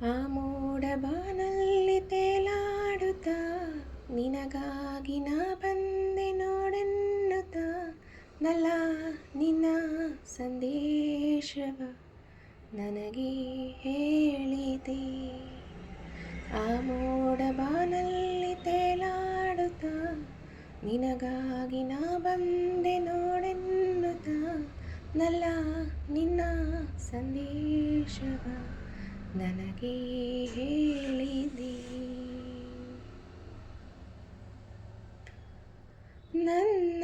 ಆ ಮೋಡ ಬಾನಲ್ಲಿ ತೇಲಾಡುತ್ತ ನಿನಗಾಗಿ ನಾ ಬಂದೆ ನೋಡೆನ್ನುತ್ತ ನಲ್ಲ ನಿನ್ನ ಸಂದೇಶವ ನನಗೆ ಹೇಳಿದೆ. ಆ ಮೋಡ ಬಾನಲ್ಲಿ ತೇಲಾಡುತ್ತ ನಿನಗಾಗಿ ನಾ ಬಂದೆ ನೋಡೆನ್ನುತ್ತ ನಲ್ಲ ನಿನ್ನ ಸಂದೇಶವ ನನಗೆ ಹೇಳಿದೆ. ನನ್ನ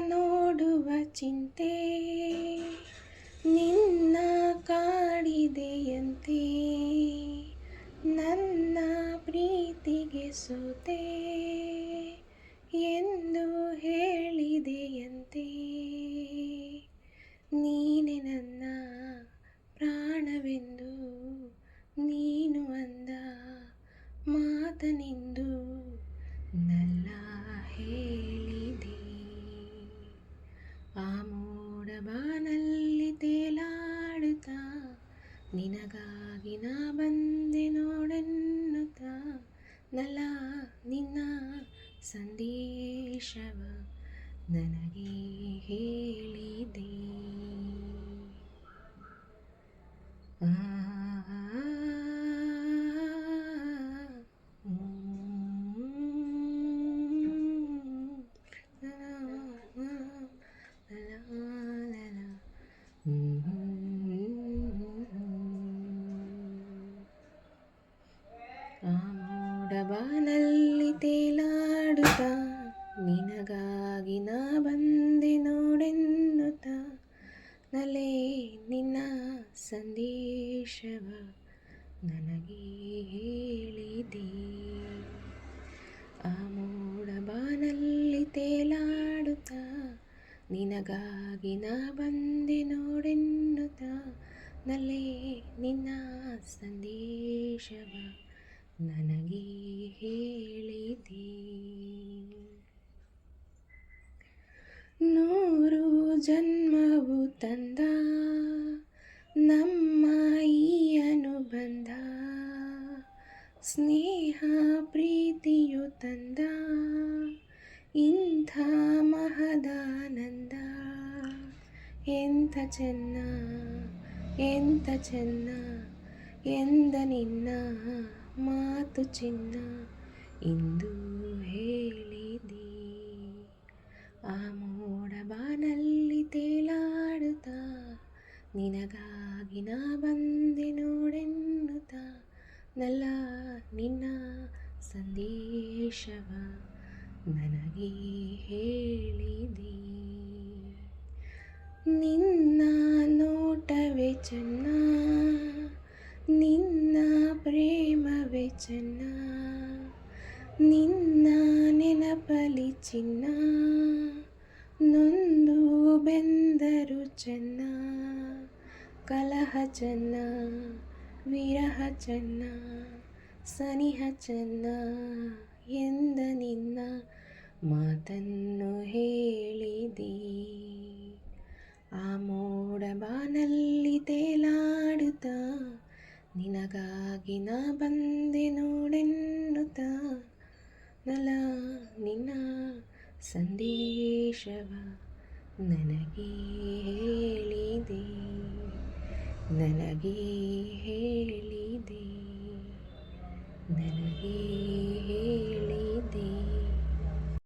ನೋಡುವ ಚಿಂತೆ ನಿನ್ನ ಕಾಡಿದೆಯಂತೆ, ನನ್ನ ಪ್ರೀತಿಗೆ ಸೋತೆ ಎಂದು ಹೇಳಿದೆಯಂತೆ. ನೀನೆ ನನ್ನ ಪ್ರಾಣವೆಂದು ನೀನು ಅಂದ ಮಾತನೆಂದು ನಲ್ಲ ಹೇಳಿದೆ. ಆ ಮೋಡ ಬಾನಲ್ಲಿ ತೇಲಾಡುತ್ತ ನಿನಗಾಗಿ ನಾ ಬಂದೆ ನೋಡೆನ್ನುತ್ತ ನಲ್ಲ ನಿನ್ನ ಸಂದೇಶವ ನನಗೆ ಹೇಳಿದೆ. ಆ ಮೋಡ ಬಾನಲ್ಲಿ ತೇಲಾಡುತ್ತ ನಿನಗಾಗಿ ನಾ ಬಂದೆ ನೋಡೆನ್ನುತ್ತ ನಲೆ ನಿನ್ನ ಸಂದೇಶವ ನನಗೆ ಹೇಳಿದೆ. ಆ ಮೋಡ ಬಾನಲ್ಲಿ ತೇಲಾಡುತ್ತ ನಿನಗಾಗಿ ನಾ ಬಂದೆ ನೋಡೆನ್ನುತ್ತ ನಲೆ ನಿನ್ನ ಸಂದೇಶವ ನನಗೆ ಹೇಳಿದೆ. ನೂರು ಜನ್ಮವು ತಂದ ನಮ್ಮ ಈ ಅನುಬಂಧ, ಸ್ನೇಹ ಪ್ರೀತಿಯು ತಂದ ಇಂಥ ಮಹದಾನಂದ. ಎಂಥ ಚೆನ್ನ ಎಂಥ ಚೆನ್ನ ಎಂದ ನಿನ್ನ ಮಾತು ಚಿನ್ನ ಇಂದು ಹೇಳಿದೆ. ಆ ಮೋಡ ಬಾನಲ್ಲಿ ತೇಲಾಡುತ್ತ ನಿನಗಾಗಿ ನಾ ಬಂದೆ ನೋಡೆನ್ನುತ್ತ ನಲ್ಲ ನಿನ್ನ ಸಂದೇಶವ ನನಗೆ ಹೇಳಿದೆ. ನಿನ್ನ ನೋಟವೇ ಚೆನ್ನ, ನಿನ್ನ ಪ್ರೇಮವೇ ಚೆನ್ನ, ನಿನ್ನ ನೆನಪಲಿ ಚಿನ್ನ, ನೊಂದು ಬೆಂದರು ಚೆನ್ನ. ಕಲಹ ಚೆನ್ನ, ವಿರಹ ಚೆನ್ನ, ಸನಿಹ ಚೆನ್ನ ಎಂದ ನಿನ್ನ ಮಾತನ್ನು ಹೇಳಿದೆ. ಆ ಮೋಡ ಬಾನಲ್ಲಿ ತೇಲಾಡುತ್ತ ನಿನಗಾಗಿ ನಾ ಬಂದೆ ನೋಡೆನ್ನುತ್ತ ನಲ ನಿನ್ನ ಸಂದೇಶವ ನನಗೆ ಹೇಳಿದೆ. ನನಗೆ ಹೇಳಿದೆ. ನನಗೆ